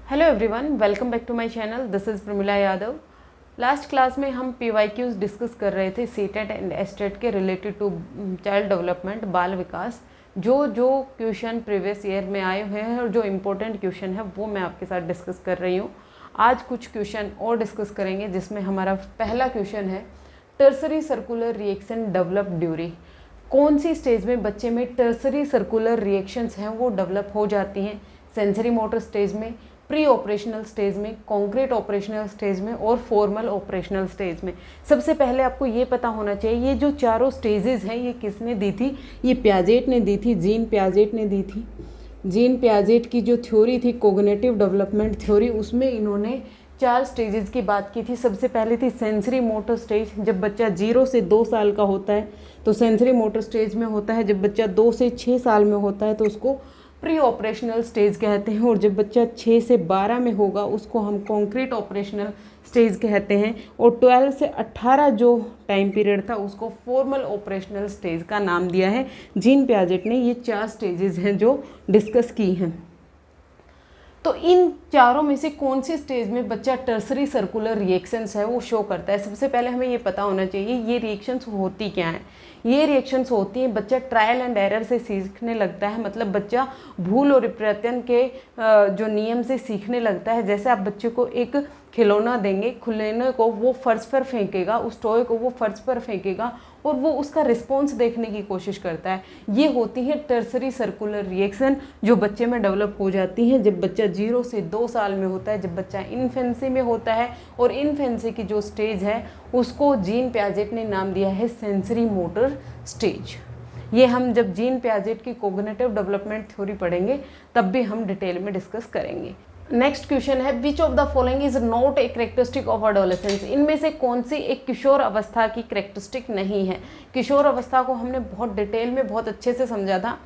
Hello everyone, welcome back to my channel. This is Pramila Yadav. Last class में हम PYQs discuss कर रहे थे सीटेट एंड एस्टेट के रिलेटेड टू चाइल्ड डेवलपमेंट, बाल विकास। जो क्वेश्चन प्रीवियस ईयर में आए हुए हैं और जो इम्पोर्टेंट क्वेश्चन है वो मैं आपके साथ डिस्कस कर रही हूँ। आज कुछ क्वेश्चन और डिस्कस करेंगे, जिसमें हमारा पहला क्वेश्चन है tertiary circular reaction develop during. कौन सी स्टेज में बच्चे में टर्सरी सर्कुलर रिएक्शंस हैं वो डेवलप हो जाती हैं? सेंसरी मोटर स्टेज में, प्री ऑपरेशनल स्टेज में, कॉन्क्रीट ऑपरेशनल स्टेज में और फॉर्मल ऑपरेशनल स्टेज में। सबसे पहले आपको ये पता होना चाहिए ये जो चारों स्टेजेस हैं ये किसने दी थी? ये पियाजेट ने दी थी, जीन पियाजेट ने दी थी। जीन पियाजेट की जो थ्योरी थी कोग्निटिव डेवलपमेंट थ्योरी, उसमें इन्होंने 4 स्टेजेस की बात की थी। सबसे पहले थी सेंसरी मोटर स्टेज, जब बच्चा 0 से 2 साल का होता है तो सेंसरी मोटर स्टेज में होता है। जब बच्चा 2 से 6 साल में होता है तो उसको प्री ऑपरेशनल स्टेज कहते हैं, और जब बच्चा 6 से 12 में होगा उसको हम कॉन्क्रीट ऑपरेशनल स्टेज कहते हैं, और 12 से 18 जो टाइम पीरियड था उसको फॉर्मल ऑपरेशनल स्टेज का नाम दिया है। जीन पियाजेट ने ये 4 स्टेजेस हैं जो डिस्कस की हैं। तो इन चारों में से कौन सी स्टेज में बच्चा टर्सरी सर्कुलर रिएक्शंस है वो शो करता है? सबसे पहले हमें ये पता होना चाहिए ये रिएक्शंस होती क्या हैं। ये रिएक्शंस होती हैं, बच्चा ट्रायल एंड एरर से सीखने लगता है, मतलब बच्चा भूल और प्रयत्न के जो नियम से सीखने लगता है। जैसे आप बच्चे को एक खिलौना देंगे, खिलौने को वो फर्श पर फेंकेगा, उस टॉय को वो फर्श पर फेंकेगा और वो उसका रिस्पॉन्स देखने की कोशिश करता है। ये होती है टर्सरी सर्कुलर रिएक्शन जो बच्चे में डेवलप हो जाती है जब बच्चा 0 से 2 साल में होता है, जब बच्चा इन्फेंसी में होता है। और इन्फेंसी की जो स्टेज है उसको जीन पियाजेट ने नाम दिया है सेंसरी मोटर स्टेज। ये हम जब जीन पियाजेट की कोग्निटिव डेवलपमेंट थ्योरी पढ़ेंगे तब भी हम डिटेल में डिस्कस करेंगे। नेक्स्ट क्वेश्चन है which of the following is not a characteristic of adolescence. इनमें से कौन सी एक किशोर अवस्था की करेक्टरिस्टिक नहीं है? किशोर अवस्था को हमने बहुत डिटेल में बहुत अच्छे से समझा था।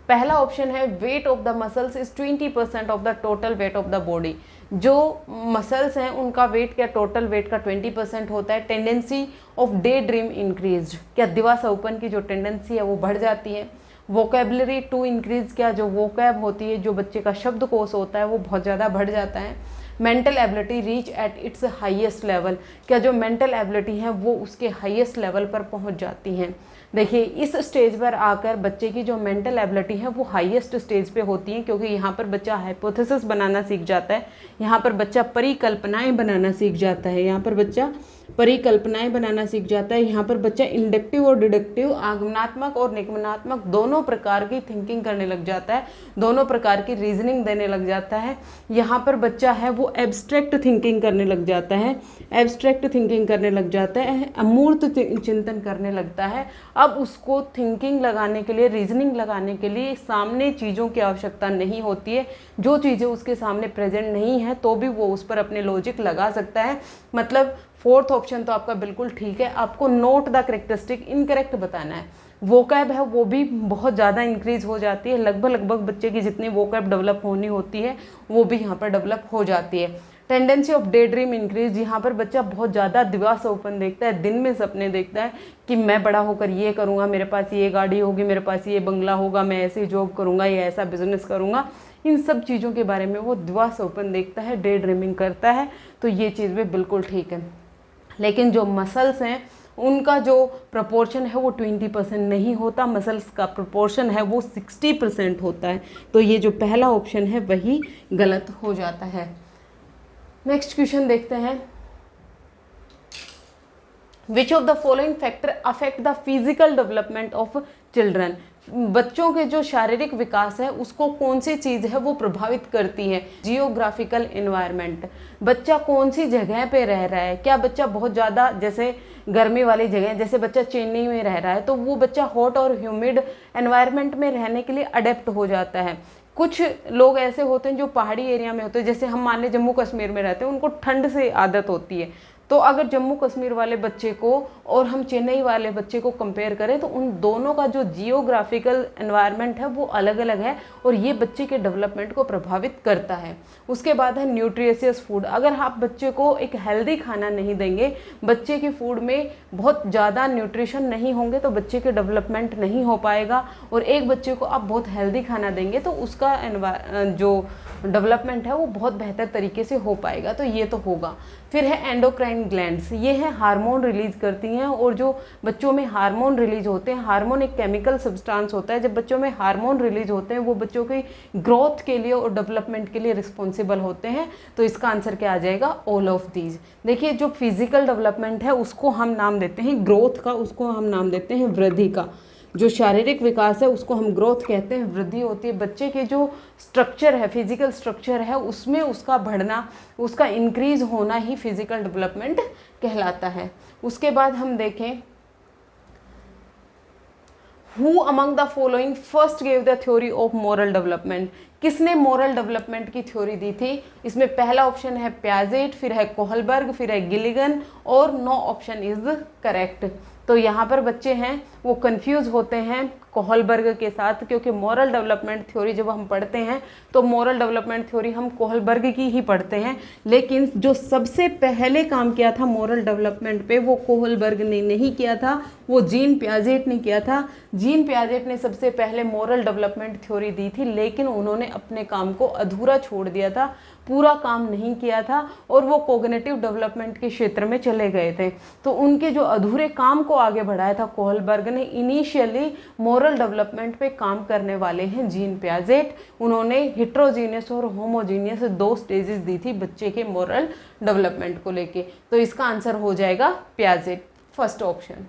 पहला ऑप्शन है weight of the muscles is 20% of the total weight of the body. जो मसल्स हैं उनका वेट क्या टोटल वेट का 20% होता है। Tendency of day dream increase, क्या दिवा सपन की जो टेंडेंसी है वो बढ़ जाती है। वोकेबलरी टू इंक्रीज, क्या जो वोकैब होती है, जो बच्चे का शब्दकोश होता है वो बहुत ज़्यादा बढ़ जाता है। Mental ability reach at its highest level, क्या जो मेंटल एबिलिटी है वो उसके हाईएस्ट लेवल पर पहुंच जाती हैं। देखिए इस स्टेज पर आकर बच्चे की जो मेंटल एबिलिटी है वो हाईएस्ट स्टेज पे होती है, क्योंकि यहाँ पर बच्चा हाइपोथेसिस बनाना सीख जाता है, यहाँ पर बच्चा परिकल्पनाएं बनाना सीख जाता है, यहाँ पर बच्चा परिकल्पनाएं बनाना सीख जाता है। यहाँ पर बच्चा इंडक्टिव और डिडक्टिव, आगमनात्मक और निगमनात्मक दोनों प्रकार की थिंकिंग करने लग जाता है, दोनों प्रकार की रीजनिंग देने लग जाता है। यहाँ पर बच्चा है वो एब्स्ट्रैक्ट थिंकिंग करने लग जाता है, एब्स्ट्रैक्ट थिंकिंग करने लग जाता है, अमूर्त चिंतन करने लगता है। अब उसको थिंकिंग लगाने के लिए, रीजनिंग लगाने के लिए सामने चीज़ों की आवश्यकता नहीं होती है। जो चीज़ें उसके सामने प्रेजेंट नहीं है तो भी वो उस पर अपने लॉजिक लगा सकता है। मतलब फोर्थ ऑप्शन तो आपका बिल्कुल ठीक है। आपको नोट द करेक्टरिस्टिक इनकरेक्ट बताना है। वोकैब है वो भी बहुत ज़्यादा इंक्रीज हो जाती है, लगभग बच्चे की जितनी वोकैब डेवलप होनी होती है वो भी यहाँ पर डेवलप हो जाती है। Tendency of day dream increase, यहाँ पर बच्चा बहुत ज़्यादा दिवा सपन देखता है, दिन में सपने देखता है कि मैं बड़ा होकर ये करूँगा, मेरे पास ये गाड़ी होगी, मेरे पास ये बंगला होगा, मैं ऐसी जॉब करूँगा या ऐसा बिजनेस करूँगा। इन सब चीज़ों के बारे में वो दिवा सपन देखता है, डे ड्रीमिंग करता है। तो ये चीज़ भी बिल्कुल ठीक है। लेकिन जो मसल्स हैं उनका जो प्रपोर्शन है वो 20% नहीं होता, मसल्स का प्रपोर्शन है वो 60% होता है। तो ये जो पहला ऑप्शन है वही गलत हो जाता है। नेक्स्ट क्वेश्चन देखते हैं which of the following factor affect the physical development of children. बच्चों के जो शारीरिक विकास है उसको कौन सी चीज़ है वो प्रभावित करती है? जियोग्राफिकल एनवायरनमेंट, बच्चा कौन सी जगह पे रह रहा है। क्या बच्चा बहुत ज़्यादा जैसे गर्मी वाली जगह, जैसे बच्चा चेन्नई में रह रहा है तो वो बच्चा हॉट और ह्यूमिड एनवायरनमेंट में रहने के लिए अडेप्ट हो जाता है। कुछ लोग ऐसे होते हैं जो पहाड़ी एरिया में होते हैं, जैसे हम मान लें जम्मू कश्मीर में रहते हैं, उनको ठंड से आदत होती है तो अगर जम्मू कश्मीर वाले बच्चे को और हम चेन्नई वाले बच्चे को कंपेयर करें तो उन दोनों का जो जियोग्राफिकल एनवायरनमेंट है वो अलग अलग है और ये बच्चे के डेवलपमेंट को प्रभावित करता है। उसके बाद है न्यूट्रिशियस फूड। अगर आप बच्चे को एक हेल्दी खाना नहीं देंगे, बच्चे के फूड में बहुत ज़्यादा न्यूट्रिशन नहीं होंगे तो बच्चे के डेवलपमेंट नहीं हो पाएगा। और एक बच्चे को आप बहुत हेल्दी खाना देंगे तो उसका जो डेवलपमेंट है वो बहुत बेहतर तरीके से हो पाएगा। तो ये तो होगा। फिर है एंडोक्राइन ग्लैंड्स, ये है हार्मोन रिलीज करती हैं और जो बच्चों में हार्मोन रिलीज होते हैं, हार्मोन एक केमिकल सब्सटेंस होता है, जब बच्चों में हार्मोन रिलीज होते हैं वो बच्चों की ग्रोथ के लिए और डेवलपमेंट के लिए रिस्पॉन्सिबल होते हैं। तो इसका आंसर क्या आ जाएगा? All of these. देखिए जो फिजिकल डेवलपमेंट है उसको हम नाम देते हैं ग्रोथ का, उसको हम नाम देते हैं वृद्धि का। जो शारीरिक विकास है उसको हम ग्रोथ कहते हैं, वृद्धि होती है। बच्चे के जो स्ट्रक्चर है, फिजिकल स्ट्रक्चर है, उसमें उसका बढ़ना, उसका इंक्रीज होना ही फिजिकल डेवलपमेंट कहलाता है। उसके बाद हम देखें who among the following first gave the theory of moral development. किसने मॉरल डेवलपमेंट की थ्योरी दी थी? इसमें पहला ऑप्शन है प्याजेट, फिर है कोहलबर्ग, फिर है गिलिगन और नो ऑप्शन इज करेक्ट। तो यहाँ पर बच्चे हैं वो कंफ्यूज होते हैं कोहलबर्ग के साथ, क्योंकि मॉरल डेवलपमेंट थ्योरी जब हम पढ़ते हैं तो मॉरल डेवलपमेंट थ्योरी हम कोहलबर्ग की ही पढ़ते हैं, लेकिन जो सबसे पहले काम किया था मॉरल डेवलपमेंट पे वो कोहलबर्ग ने नहीं किया था, वो जीन पियाजेट ने किया था। जीन पियाजेट ने सबसे पहले मॉरल डेवलपमेंट थ्योरी दी थी, लेकिन उन्होंने अपने काम को अधूरा छोड़ दिया था, पूरा काम नहीं किया था और वो कोग्निटिव डेवलपमेंट के क्षेत्र में चले गए थे। तो उनके जो अधूरे काम को आगे बढ़ाया था कोहलबर्ग ने। इनिशियली मॉरल डेवलपमेंट पे काम करने वाले हैं जीन पियाजेट। उन्होंने हिट्रोजीनियस और होमोजीनियस दो स्टेजेस दी थी बच्चे के मॉरल डेवलपमेंट को लेके। तो इसका आंसर हो जाएगा पियाजेट, फर्स्ट ऑप्शन।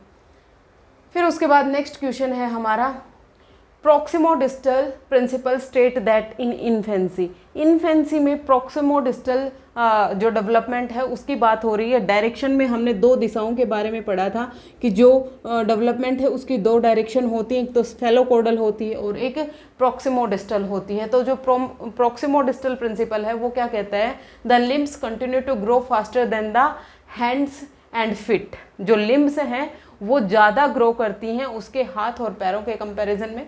फिर उसके बाद नेक्स्ट क्वेश्चन है हमारा proximodistal principle state that in infancy. Infancy में प्रोक्सिमोडिस्टल जो डेवलपमेंट है उसकी बात हो रही है। डायरेक्शन में हमने दो दिशाओं के बारे में पढ़ा था कि जो डेवलपमेंट है उसकी दो डायरेक्शन होती है, एक तो स्फेलोकोडल होती है और एक प्रोक्सिमोडिस्टल होती है। तो जो प्रोक्सिमोडिस्टल प्रिंसिपल है वो क्या कहता है? The limbs continue to grow faster than the hands and feet. जो लिम्ब्स हैं वो ज़्यादा ग्रो करती हैं उसके हाथ और पैरों के कंपैरिजन में।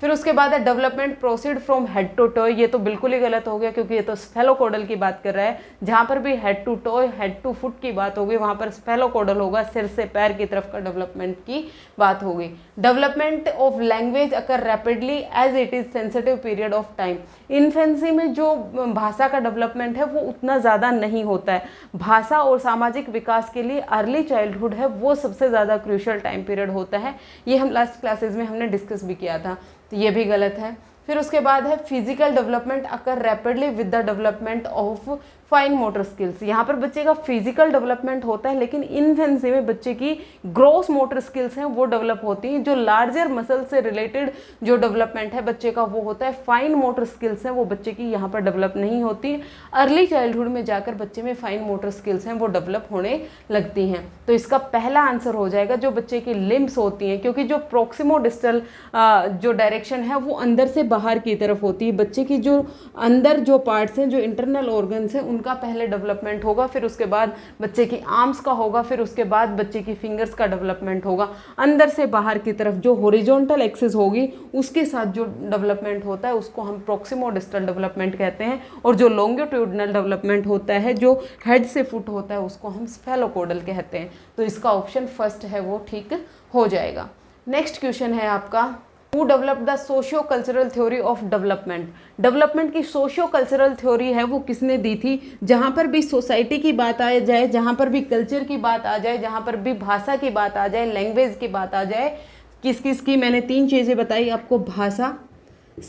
फिर उसके बाद है development proceed from head to toe. ये तो बिल्कुल ही गलत हो गया क्योंकि ये तो स्फेलोकोडल की बात कर रहा है। जहाँ पर भी head to toe, head to foot की बात होगी वहाँ पर स्फेलोकोडल होगा, सिर से पैर की तरफ का डेवलपमेंट की बात होगी। Development of language occur rapidly as it is sensitive period of time. Infancy में जो भाषा का डेवलपमेंट है वो उतना ज़्यादा नहीं होता है। भाषा और सामाजिक विकास के लिए अर्ली चाइल्डहुड है वो सबसे ज़्यादा क्रूशियल टाइम पीरियड होता है। ये हम लास्ट क्लासेज में हमने डिस्कस भी किया था, तो ये भी गलत है। फिर उसके बाद है physical development occur rapidly with the development of fine motor skills. यहाँ पर बच्चे का फिजिकल डेवलपमेंट होता है लेकिन इन्फेंसी में बच्चे की ग्रॉस मोटर स्किल्स हैं वो डेवलप होती हैं। जो लार्जर मसल से रिलेटेड जो डेवलपमेंट है बच्चे का वो होता है। फाइन मोटर स्किल्स हैं वो बच्चे की यहाँ पर डेवलप नहीं होती। अर्ली चाइल्डहुड में जाकर बच्चे में फाइन मोटर स्किल्स हैं वो डेवलप होने लगती हैं। तो इसका पहला आंसर हो जाएगा जो बच्चे की लिम्स होती हैं, क्योंकि जो प्रोक्सिमोडिस्टल जो डायरेक्शन है वो अंदर से बाहर की तरफ होती है। बच्चे की जो अंदर जो पार्ट्स हैं, जो इंटरनल ऑर्गन्स हैं, उनका पहले डेवलपमेंट होगा, फिर उसके बाद बच्चे की आर्म्स का होगा, फिर उसके बाद बच्चे की फिंगर्स का डेवलपमेंट होगा। अंदर से बाहर की तरफ जो हॉरिजॉन्टल एक्सिस होगी उसके साथ जो डेवलपमेंट होता है उसको हम प्रोक्सिमोडिस्टल डेवलपमेंट कहते हैं। और जो लॉन्गिट्यूडनल डेवलपमेंट होता है जो हेड से फुट होता है उसको हम स्फेलोकोडल कहते हैं। तो इसका ऑप्शन फर्स्ट है वो ठीक हो जाएगा। नेक्स्ट क्वेश्चन है आपका Who developed the socio cultural theory of development. Development की सोशियो कल्चरल थ्योरी है वो किसने दी थी? जहाँ पर भी सोसाइटी की बात आ जाए, जहाँ पर भी कल्चर की बात आ जाए, जहाँ पर भी भाषा की बात आ जाए, लैंग्वेज की बात आ जाए, किस किस की मैंने तीन चीज़ें बताई आपको, भाषा,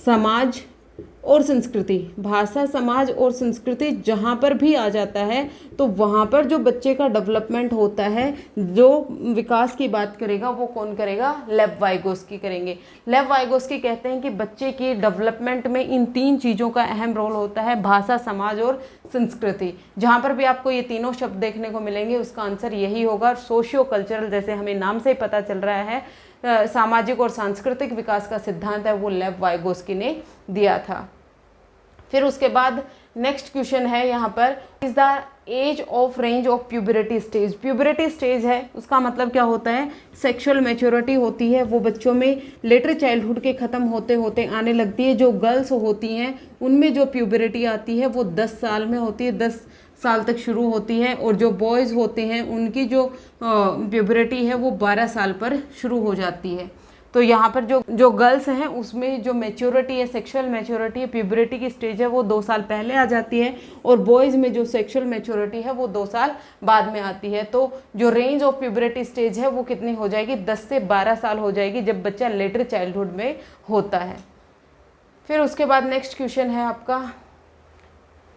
समाज और संस्कृति। भाषा, समाज और संस्कृति जहाँ पर भी आ जाता है तो वहाँ पर जो बच्चे का डेवलपमेंट होता है, जो विकास की बात करेगा वो कौन करेगा? लेव वाइगोस्की करेंगे। लेव वाइगोस्की कहते हैं कि बच्चे की डेवलपमेंट में इन तीन चीज़ों का अहम रोल होता है, भाषा, समाज और संस्कृति। जहाँ पर भी आपको ये तीनों शब्द देखने को मिलेंगे उसका आंसर यही होगा। सोशियो कल्चरल, जैसे हमें नाम से ही पता चल रहा है, सामाजिक और सांस्कृतिक विकास का सिद्धांत है वो लेव वाइगोस्की ने दिया था। फिर उसके बाद नेक्स्ट क्वेश्चन है यहाँ पर, is the age of range of puberty stage. Puberty stage है, उसका मतलब क्या होता है, सेक्सुअल मैच्योरिटी होती है, वो बच्चों में लेटर चाइल्डहुड के ख़त्म होते होते आने लगती है। जो गर्ल्स होती हैं उनमें जो प्यूबरिटी आती है वो 10 साल में होती है, 10 साल तक शुरू होती है, और जो बॉयज़ होते हैं उनकी जो प्यूबरिटी है वो 12 साल पर शुरू हो जाती है। तो यहाँ पर जो गर्ल्स हैं उसमें जो मैच्योरिटी है, सेक्सुअल मैच्योरिटी है, प्यूबरिटी की स्टेज है वो 2 साल पहले आ जाती है, और बॉयज़ में जो सेक्सुअल मैच्योरिटी है वो 2 साल बाद में आती है। तो जो रेंज ऑफ प्यूबरिटी स्टेज है वो कितनी हो जाएगी, 10 से 12 साल हो जाएगी जब बच्चा लेटर चाइल्डहुड में होता है। फिर उसके बाद नेक्स्ट क्वेश्चन है आपका,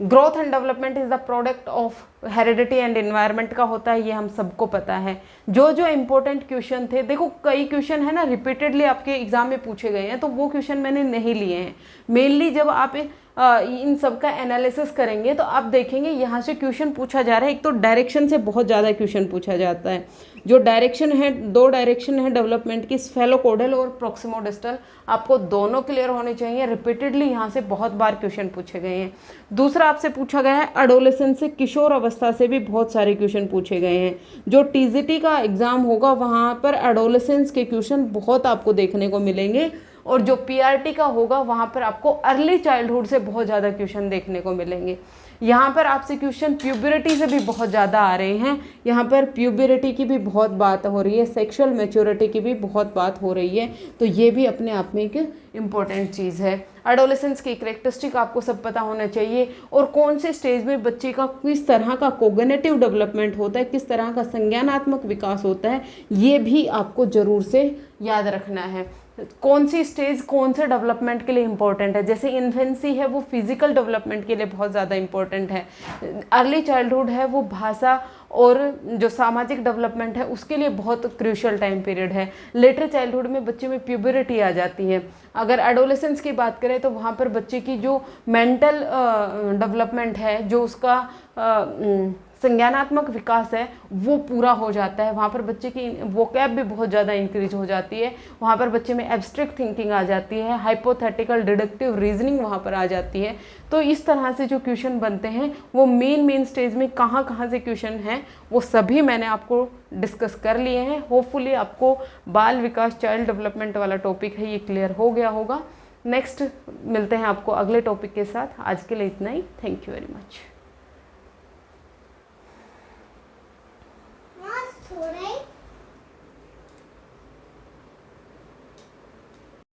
growth and development is the product of heredity and environment का होता है, ये हम सबको पता है। जो जो इंपॉर्टेंट क्वेश्चन थे, देखो कई क्वेश्चन है ना रिपीटेडली आपके एग्जाम में पूछे गए हैं, तो वो क्वेश्चन मैंने नहीं लिए हैं। मेनली जब आप इन सब का एनालिसिस करेंगे तो आप देखेंगे यहाँ से क्वेश्चन पूछा जा रहा है। एक तो डायरेक्शन से बहुत ज़्यादा क्वेश्चन पूछा जाता है। जो डायरेक्शन है, 2 डायरेक्शन है डेवलपमेंट की, स्फेलोकोडल और प्रोक्सिमोडिस्टल, आपको दोनों क्लियर होने चाहिए। रिपीटेडली यहाँ से बहुत बार क्वेश्चन पूछे गए हैं। दूसरा आपसे पूछा गया है एडोलेसेंस से, किशोर अवस्था से भी बहुत सारे क्वेश्चन पूछे गए हैं। जो टीजीटी का एग्जाम होगा वहाँ पर एडोलेसेंस के क्वेश्चन बहुत आपको देखने को मिलेंगे, और जो पीआरटी का होगा वहाँ पर आपको अर्ली चाइल्डहुड से बहुत ज़्यादा क्वेश्चन देखने को मिलेंगे। यहाँ पर आपसे क्वेश्चन प्यूबरिटी से भी बहुत ज़्यादा आ रहे हैं। यहाँ पर प्यूबरिटी की भी बहुत बात हो रही है, सेक्सुअल मैच्योरिटी की भी बहुत बात हो रही है, तो ये भी अपने आप में एक इम्पॉर्टेंट चीज़ है। एडोलेसेंस की कैरेक्टरिस्टिक आपको सब पता होना चाहिए, और कौन से स्टेज में बच्चे का किस तरह का कोग्निटिव डेवलपमेंट होता है, किस तरह का संज्ञानात्मक विकास होता है, ये भी आपको ज़रूर से याद रखना है। कौन सी स्टेज कौन से डेवलपमेंट के लिए इम्पोर्टेंट है। जैसे इन्फेंसी है वो फिजिकल डेवलपमेंट के लिए बहुत ज़्यादा इम्पोर्टेंट है। अर्ली चाइल्डहुड है वो भाषा और जो सामाजिक डेवलपमेंट है उसके लिए बहुत क्रूशियल टाइम पीरियड है। लेटर चाइल्डहुड में बच्चे में प्यूबरिटी आ जाती है। अगर एडोलेसेंस की बात करें तो वहाँ पर बच्चे की जो मेंटल डेवलपमेंट है, जो उसका संज्ञानात्मक विकास है वो पूरा हो जाता है। वहाँ पर बच्चे की वोकैब भी बहुत ज़्यादा इंक्रीज हो जाती है। वहाँ पर बच्चे में एब्स्ट्रैक्ट थिंकिंग आ जाती है, हाइपोथेटिकल डिडक्टिव रीजनिंग वहाँ पर आ जाती है। तो इस तरह से जो क्वेश्चन बनते हैं वो मेन स्टेज में कहाँ कहाँ से क्वेश्चन हैं वो सभी मैंने आपको डिस्कस कर लिए हैं। होपफुली आपको बाल विकास चाइल्ड डेवलपमेंट वाला टॉपिक है ये क्लियर हो गया होगा। नेक्स्ट मिलते हैं आपको अगले टॉपिक के साथ। आज के लिए इतना ही। Thank you very much.